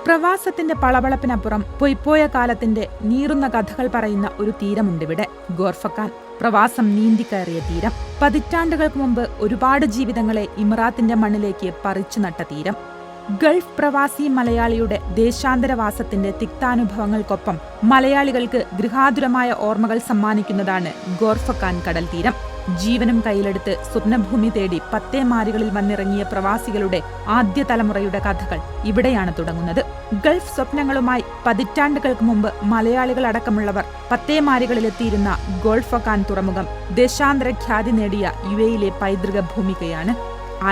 പ്രവാസത്തിന്റെ പളപളപ്പിനപ്പുറം പൊയ്പോയ കാലത്തിന്റെ നീറുന്ന കഥകൾ പറയുന്ന ഒരു തീരമുണ്ടിവിടെ. ഗോർഫക്കാൻ, പ്രവാസം നീന്തിക്കയറിയ തീരം. പതിറ്റാണ്ടുകൾക്ക് മുമ്പ് ഒരുപാട് ജീവിതങ്ങളെ ഇമറാത്തിന്റെ മണ്ണിലേക്ക് പറിച്ചു നട്ട തീരം. ഗൾഫ് പ്രവാസി മലയാളിയുടെ ദേശാന്തരവാസത്തിന്റെ തിക്താനുഭവങ്ങൾക്കൊപ്പം മലയാളികൾക്ക് ഗൃഹാതുരമായ ഓർമ്മകൾ സമ്മാനിക്കുന്നതാണ് ഗോർഫക്കാൻ കടൽ തീരം. ജീവനും കയ്യിലെടുത്ത് സ്വപ്നഭൂമി തേടി പത്തേമാരികളിൽ വന്നിറങ്ങിയ പ്രവാസികളുടെ ആദ്യ തലമുറയുടെ കഥകൾ ഇവിടെയാണ് തുടങ്ങുന്നത്. ഗൾഫ് സ്വപ്നങ്ങളുമായി പതിറ്റാണ്ടുകൾക്ക് മുമ്പ് മലയാളികളടക്കമുള്ളവർ പത്തേമാരികളിലെത്തിയിരുന്ന ഗോർഫക്കാൻ തുറമുഖം ദേശാന്തര ഖ്യാതി നേടിയ യുഎയിലെ പൈതൃക ഭൂമികയാണ്.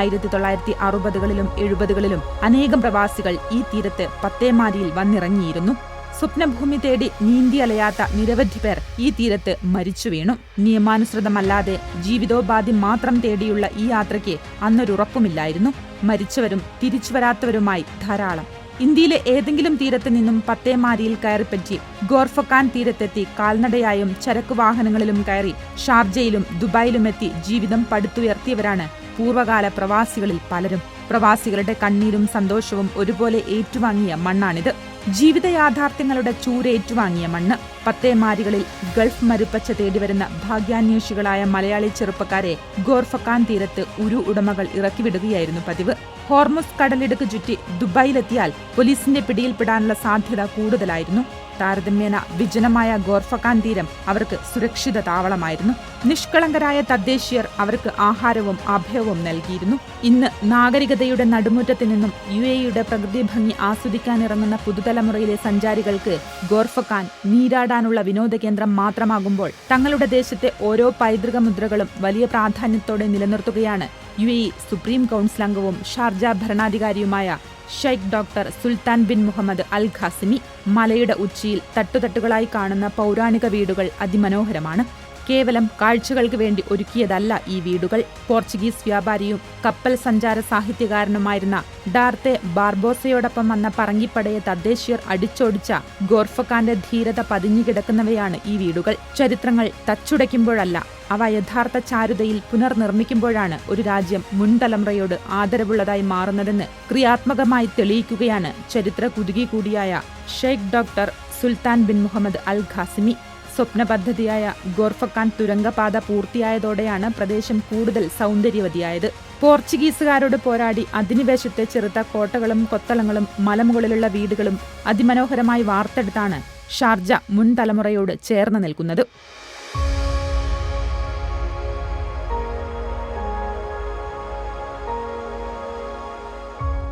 1960കളിലും 70കളിലും അനേകം പ്രവാസികൾ ഈ തീരത്ത് പത്തേമാരിയിൽ വന്നിറങ്ങിയിരുന്നു. സ്വപ്നഭൂമി തേടി നീന്തി അലയാത്ത നിരവധി പേർ ഈ തീരത്ത് മരിച്ചു വീണു. നിയമാനുസൃതമല്ലാതെ ജീവിതോപാധി മാത്രം തേടിയുള്ള ഈ യാത്രയ്ക്ക് അന്നൊരുറപ്പുമില്ലായിരുന്നു. മരിച്ചവരും തിരിച്ചുവരാത്തവരുമായി ധാരാളം. ഇന്ത്യയിലെ ഏതെങ്കിലും തീരത്ത് നിന്നും പത്തേമാരിയിൽ കയറിപ്പറ്റി ഗോർഫക്കാൻ തീരത്തെത്തി കാൽനടയായും ചരക്കുവാഹനങ്ങളിലും കയറി ഷാർജയിലും ദുബായിലുമെത്തി ജീവിതം പടുത്തുയർത്തിയവരാണ് പൂർവ്വകാല പ്രവാസികളിൽ പലരും. പ്രവാസികളുടെ കണ്ണീരും സന്തോഷവും ഒരുപോലെ ഏറ്റുവാങ്ങിയ മണ്ണാണിത്. ജീവിത യാഥാർത്ഥ്യങ്ങളുടെ ചൂരേറ്റുവാങ്ങിയ മണ്ണ്. പത്തേമാരികളിൽ ഗൾഫ് മരുപ്പച്ച തേടിവരുന്ന ഭാഗ്യാന്വേഷികളായ മലയാളി ചെറുപ്പക്കാരെ ഗോർഫക്കാൻ തീരത്ത് ഉടമകൾ ഇറക്കിവിടുകയായിരുന്നു പതിവ്. ഹോർമുസ് കടലിടുക്ക് ചുറ്റി ദുബായിലെത്തിയാൽ പോലീസിന്റെ പിടിയിൽപ്പെടാനുള്ള സാധ്യത കൂടുതലായിരുന്നു. താരതമ്യേന വിജനമായ ഗോർഫക്കാൻ തീരം അവർക്ക് സുരക്ഷിത താവളമായിരുന്നു. നിഷ്കളങ്കരായ തദ്ദേശീയർ അവർക്ക് ആഹാരവും അഭയവും നൽകിയിരുന്നു. ഇന്ന് നാഗരികതയുടെ നടുമുറ്റത്തു നിന്നും യുഎഇയുടെ പ്രകൃതി ഭംഗി ആസ്വദിക്കാനിറങ്ങുന്ന പുതുതലമുറയിലെ സഞ്ചാരികൾക്ക് ഗോർഫക്കാൻ നീരാടാനുള്ള വിനോദകേന്ദ്രം മാത്രമാകുമ്പോൾ തങ്ങളുടെ ദേശത്തെ ഓരോ പൈതൃക മുദ്രകളും വലിയ പ്രാധാന്യത്തോടെ നിലനിർത്തുകയാണ് യുഎഇ സുപ്രീം കൗൺസിൽ അംഗവും ഷാർജ ഭരണാധികാരിയുമായ Sheikh Doctor Sultan bin Muhammad Al Qasimi. മലയുടെ ഉച്ചിയിൽ തട്ടുതട്ടുകളായി കാണുന്ന പൗരാണിക വീടുകൾ അതിമനോഹരമാണ്. കേവലം കാഴ്ചകൾക്ക് വേണ്ടി ഒരുക്കിയതല്ല ഈ വീടുകൾ. പോർച്ചുഗീസ് വ്യാപാരിയും കപ്പൽ സഞ്ചാര സാഹിത്യകാരനുമായിരുന്ന ഡാർത്തെ ബാർബോസയോടൊപ്പം വന്ന പറങ്കിപ്പടയെ തദ്ദേശീയർ അടിച്ചോടിച്ച ഗോർഫക്കാന്റെ ധീരത പതിഞ്ഞുകിടക്കുന്നവയാണ് ഈ വീടുകൾ. ചരിത്രങ്ങൾ തച്ചുടയ്ക്കുമ്പോഴല്ല, അവ യഥാർത്ഥ ചാരുതയിൽ പുനർനിർമ്മിക്കുമ്പോഴാണ് ഒരു രാജ്യം മുൻതലമുറയോട് ആദരവുള്ളതായി മാറുന്നതെന്ന് ക്രിയാത്മകമായി തെളിയിക്കുകയാണ് ചരിത്ര കുതുകി കൂടിയായ Sheikh Doctor Sultan bin Muhammad Al Qasimi. സ്വപ്ന പദ്ധതിയായ ഗോർഫക്കാൻ തുരങ്കപാത പൂർത്തിയായതോടെയാണ് പ്രദേശം കൂടുതൽ സൗന്ദര്യവതിയായത്. പോർച്ചുഗീസുകാരോട് പോരാടി അധിനിവേശത്തെ ചെറുത്ത കോട്ടകളും കൊത്തളങ്ങളും മലമുകളിലുള്ള വീടുകളും അതിമനോഹരമായി വാർത്തെടുത്താണ് ഷാർജ മുൻ തലമുറയോട് ചേർന്ന് നിൽക്കുന്നത്.